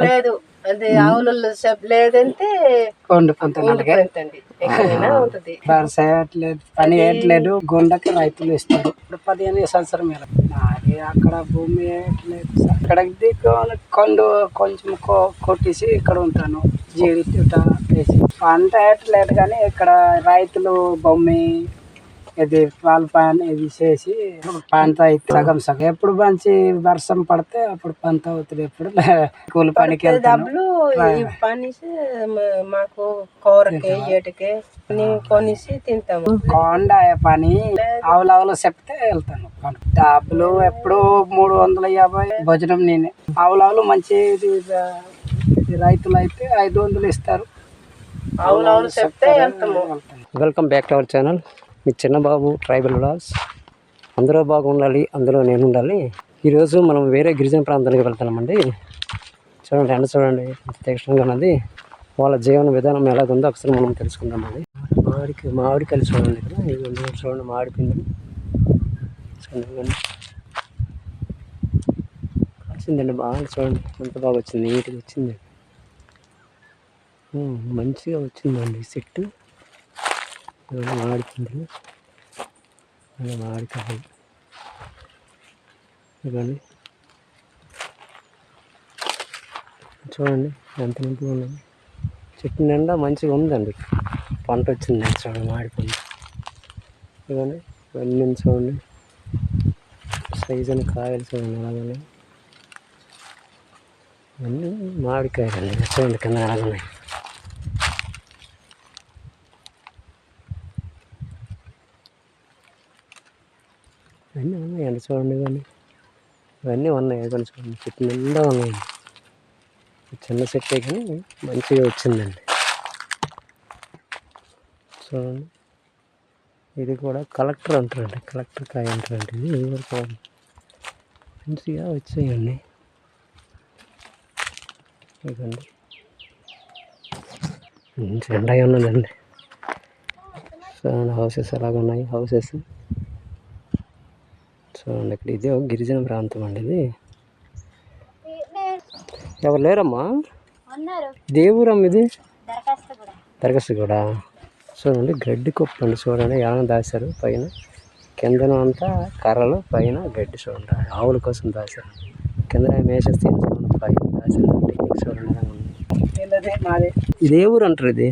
లేదు అది ఆవుల లేదంటే కొండు పంతండి పని వేయట్లేదు. గుండకి రైతులు ఇస్తారు. ఇప్పుడు 15 సంవత్సరం మీద అది అక్కడ భూమి వేయట్లేదు. ఇక్కడ కొండు కొంచెం కొట్టేసి ఇక్కడ ఉంటాను. జీడి వేసి పంట వేయట్లేదు కానీ ఇక్కడ రైతులు భూమి ఇది వాళ్ళ పని ఇది చేసి పంట అయితే సగం సగం. ఎప్పుడు మంచి వర్షం పడితే అప్పుడు పంట అవుతుంది. ఎప్పుడు కూలి పనికి డబ్బులు పనిసి మాకు కూరకి ఏటికి కొనిసి తింటాము. కొండ పని ఆవులు చెప్తే వెళ్తాను. డబ్బులు ఎప్పుడు 350 భోజనం నేనే. ఆవులు మంచి రైతులు అయితే 500 ఇస్తారు. ఆవులు చెప్తే వెళ్తాము. Welcome back to our channel. Me Chinnababu tribal vlogs. అందరూ బాగుండాలి, అందులో నేను ఉండాలి. ఈరోజు మనం వేరే గిరిజన ప్రాంతానికి వెళ్తున్నామండి. చూడండి, ఎండ చూడండి ఎంత తీక్షణంగా ఉన్నది. వాళ్ళ జీవన విధానం ఎలాగుందో ఒకసారి మనం తెలుసుకుందామండి. మామిడికాయలు చూడండి ఇక్కడ. ఇదిగోండి చూడండి, మామిడి పిందులు చూడండి. వచ్చిందండి బాగా, చూడండి ఎంత బాగా వచ్చింది, నీట్గా వచ్చింది, మంచిగా వచ్చిందండి చెట్టు. మామిడి పిందులు, మామిడికాయలు ఇవన్నీ చూడండి ఎంత నీట్గా ఉన్నది. చెట్టు నిండా మంచిగా ఉందండి, పంట వచ్చింది. చూడండి మామిడి పంట ఇవన్నీ ఇవన్నీ చూడండి, సైజు అని కాయలు చూడండి అలాగనే. ఇవన్నీ మామిడికాయలు అండి, చూడండి కింద అలాగనే. ఇవన్నీ ఉన్నాయండి చూడండి, ఇవన్నీ ఉన్నాయి. ఇవన్నీ చూడండి, చెట్టు నిండా ఉన్నాయండి. చిన్న చెట్టే కానీ మంచిగా వచ్చిందండి. చూడండి, ఇది కూడా కలెక్టర్ అంటారండి, కలెక్టర్ కాయ అంటారండి. ఇది కూడా మంచిగా వచ్చాయండి. ఇదండి మంచి ఎండగా ఉన్నదండి. చూడండి హౌసెస్ ఎలాగ ఉన్నాయి, హౌసెస్ చూడండి. ఇక్కడ ఇదే గిరిజన ప్రాంతం అండి ఇది. ఎవరు లేరమ్మా? దేవురమ్మ ఇది దరఖాస్తు కూడా. చూడండి గడ్డి కుప్ప అండి, చూడండి ఎలా దాశారు. పైన కిందన అంతా కర్రలు, పైన గడ్డి చూడండి, ఆవుల కోసం దాశారు. కింద మేసేస్తే చూడండి, పైన దాశారు. టెక్నిక్ చూడండి. ఇది ఏ ఊరు అంటారు? ఇది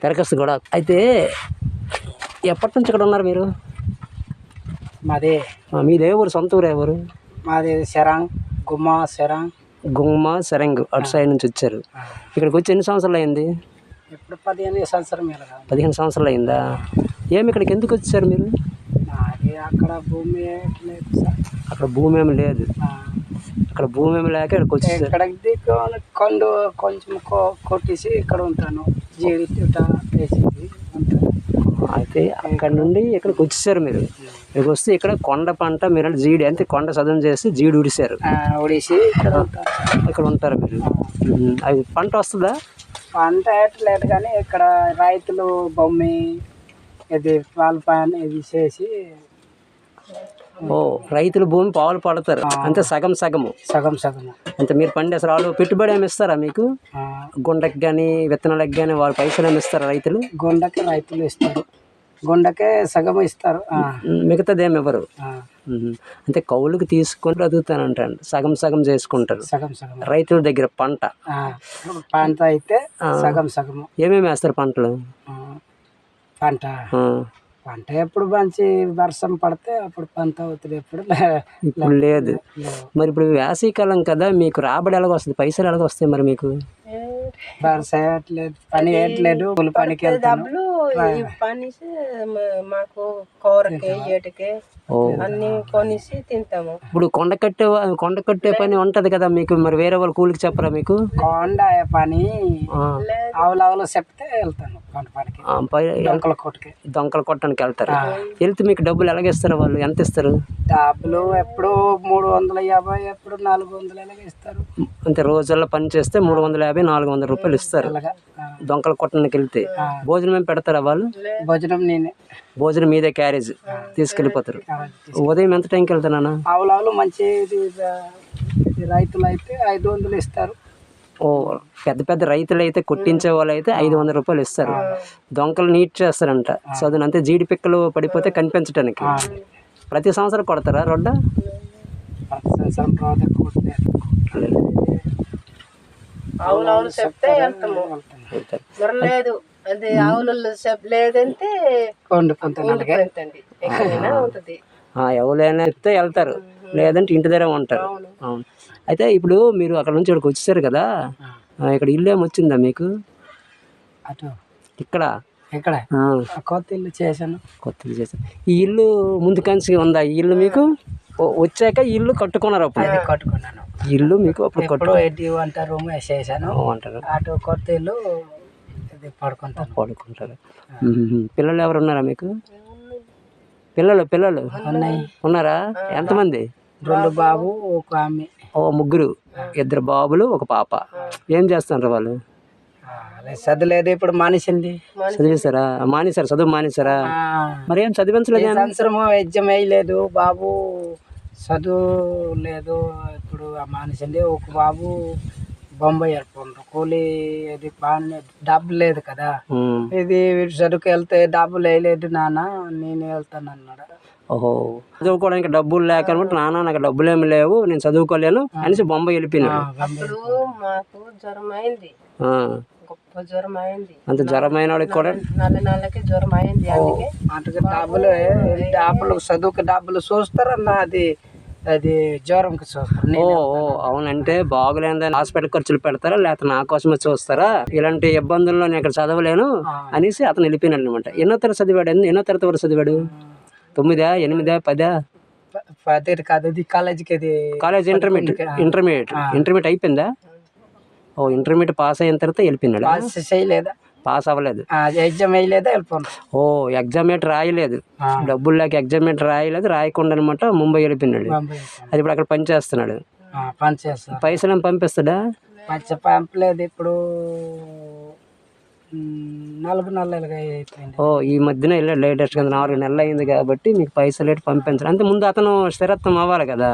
దరఖాస్తు కూడా. అయితే ఎప్పటి నుంచి ఇక్కడ ఉన్నారు మీరు? మీదే ఊరు, సొంత ఊరు ఎవరు? మాది గుమ్మ సెరంగ్ అటు సైడ్ నుంచి వచ్చారు. ఇక్కడికి వచ్చి ఎన్ని సంవత్సరాలు అయింది? ఇప్పుడు 15 సంవత్సరం. 15 సంవత్సరాలు అయిందా? ఏమి ఇక్కడికి ఎందుకు వచ్చారు మీరు? అక్కడ భూమి అక్కడ భూమి ఏమి లేదు. అక్కడ భూమి ఏమి లేక ఇక్కడికి వచ్చేసారు. ఇక్కడ కొండు కొంచెం కొట్టేసి ఇక్కడ ఉంటాను. జీడి వేసేది ఉంటాను. అయితే అక్కడ నుండి ఇక్కడికి వచ్చేసారు మీరు. ఇక్కడికి వస్తే ఇక్కడ కొండ పంట మీరు జీడి అంటే కొండ సదం చేసి జీడి ఉడిసారు. ఉడిసి ఇక్కడ ఉంటారు మీరు. అది పంట వస్తుందా? పంట వేయట్లేదు కానీ ఇక్కడ రైతులు భూమి ఇది వాళ్ళ పని ఇది చేసి. ఓ, రైతులు భూమి పాలు పడతారు అంటే సగం సగము అంటే మీరు పండేస్తారు. వాళ్ళు పెట్టుబడి ఏమి ఇస్తారా మీకు? గుండకి కానీ విత్తనాలకు కానీ వాళ్ళు పైసలు ఏమి ఇస్తారా రైతులు? గుండకి రైతులు ఇస్తారు, గుండకే సగం ఇస్తారు, మిగతాది ఏమి ఇవ్వరు. అంటే కౌలుకి తీసుకొని బ్రతుకుతానంటండి, సగం సగం చేసుకుంటారు రైతుల దగ్గర. పంట అయితే సగం ఏమేమి వేస్తారు పంటలు? పంట ఎప్పుడు మంచి వర్షం పడితే అప్పుడు పంట అవుతుంది. ఇప్పుడు లేదు. మరి ఇప్పుడు వేసవికాలం కదా, మీకు రాబడి ఎలాగ వస్తుంది, పైసలు ఎలాగ వస్తాయి మరి మీకు? పని వేయట్లేదు, కూలి పనికి డబ్బులు పనిసి మాకు కూరకి ఏటికి అన్ని కొనిసి తింటాము. ఇప్పుడు కొండ కట్టే పని ఉంటది కదా మీకు, మరి వేరే వాళ్ళు కూలికి చెప్పరా మీకు? కొండ పని ఆవులు చెప్తే వెళ్తాను. దొంకలు కొట్టడానికి వెళ్తారు. వెళ్తే మీకు డబ్బులు ఎలాగేస్తారు వాళ్ళు? ఎంత ఇస్తారు డబ్బులు? ఎప్పుడు 350, ఎప్పుడు 400 ఎలాగ ఇస్తారు. అంటే రోజుల్లో పని చేస్తే 350, 400 రూపాయలు ఇస్తారు. దొంకలు కొట్టడానికి వెళ్తే భోజనం ఏం పెడతారా వాళ్ళు? భోజనం నేనే. భోజనం మీదే క్యారేజ్ తీసుకెళ్ళిపోతారు. ఉదయం ఎంత టైంకి వెళ్తానా? ఆవులు మంచి ఇది రైతులు అయితే 500 ఇస్తారు. ఓ పెద్ద పెద్ద రైతులు అయితే కొట్టించే వాళ్ళు అయితే 500 రూపాయలు ఇస్తారు. దొంకలు నీట్ చేస్తారంట చదువు అంతే, జీడి పిక్కలు పడిపోతే కనిపించడానికి. ప్రతి సంవత్సరం కొడతారా రొడ్డ? ప్రతి సంవత్సరం తర్వాత కొట్టే ఆవులు చెప్తే వెళ్తాము. మరి లేదు అది ఆవులు లేదంటే ఉండిపోతుంది, ఎక్కడైనా ఉంటుంది. ఎవరైనా చెప్తే వెళ్తారు, లేదంటే ఇంటి దగ్గర ఉంటారు. అవును. అయితే ఇప్పుడు మీరు అక్కడ నుంచి ఇక్కడికి వచ్చేసారు కదా, ఇక్కడ ఇల్లు ఏమొచ్చిందా మీకు? అటు ఇక్కడ ఇక్కడ కొత్త ఇల్లు చేశాను. కొత్త ఇల్లు చేశాను. ఈ ఇల్లు ముందు కంచి ఉందా? ఈ ఇల్లు మీకు వచ్చాక ఈ ఇల్లు కట్టుకున్నారు? అప్పుడు కట్టుకున్నాను. ఇల్లు మీకు అప్పుడు వంట రూమ్ వేసేసాను అంటారు. అటు కొత్త ఇల్లు పడుకుంటారు. పిల్లలు ఎవరు ఉన్నారా మీకు? పిల్లలు ఉన్నారా? ఎంతమంది? 2 బాబు 1 ఆమె. ఓ ముగ్గురు, 2 బాబులు 1 పాప. ఏం చేస్తున్నారు వాళ్ళు? చదువులేదు, ఇప్పుడు మానేసింది. చదివేశారా? మానేశారు, చదువు మానేశారా? మరి ఏం చదివించలేదు? సంవత్సరం ఎగ్జామ్ వేయలేదు బాబు, చదువు లేదు, ఇప్పుడు మానేసింది. 1 బాబు బొంబాయి వెళ్ళిపోండ్రు, కూలి ఇది బాగా డబ్బు లేదు కదా, ఇది వీడు చదువుకు వెళ్తే డబ్బులు వేయలేదు నాన్న, నేను వెళ్తాను అన్నాడు. ఓహో, చదువుకోవడానికి డబ్బులు లేక నాన్న నాకు డబ్బులు ఏమి లేవు, నేను చదువుకోలేను అనేసి బొంబాయి వెళ్ళిపోయినా. అప్పుడు మాకు జ్వరం అయింది, గొప్ప జ్వరం అయింది. అంత జ్వరం అయిన వాడికి కూడా నెలకి జ్వరం అయింది. అందుకే డబ్బులు చదువుకు డబ్బులు చూస్తారన్న, అది జ్వరంకి చూస్తారు. ఓ అవునంటే బాగులేదని హాస్పిటల్ ఖర్చులు పెడతారా, లేకపోతే నా కోసమే చూస్తారా, ఇలాంటి ఇబ్బందుల్లో నేను ఇక్కడ చదవలేను అనేసి అతను వెళ్ళిపోయినాడు అనమాట. ఎన్నో తరగతి చదివాడు? ఎన్నో తరగతి వరకు చదివాడు? 9, 8, 10? కాదు, ఇది కాలేజీకి, ఇది కాలేజ్ ఇంటర్మీడియట్ అయిపోయిందా? ఓ ఇంటర్మీడియట్ పాస్ అయిన తర్వాత వెళ్ళిపోయినాడు. చేయలేదా? పాస్ అవ్వలేదు, ఎగ్జామ్ వేయలేదా? వెళ్ళిపోయినా. ఓ ఎగ్జామేట్ రాయలేదు, డబ్బులు లేక ఎగ్జామేట్ రాయలేదు, రాయకుండా అనమాట ముంబై వెళ్ళిపోయినాడు. అది ఇప్పుడు అక్కడ పని చేస్తున్నాడు. పైసలు ఏం పంపిస్తాడా? పంపలేదు, ఇప్పుడు 4 నెలలుగా అయిపోయింది. ఓ ఈ మధ్యన వెళ్ళాడు లేటెస్ట్ గా, 4 నెలలు అయింది కాబట్టి మీకు పైసలు పంపించాలి. అంతే, ముందు అతను స్థిరత్వం అవ్వాలి కదా.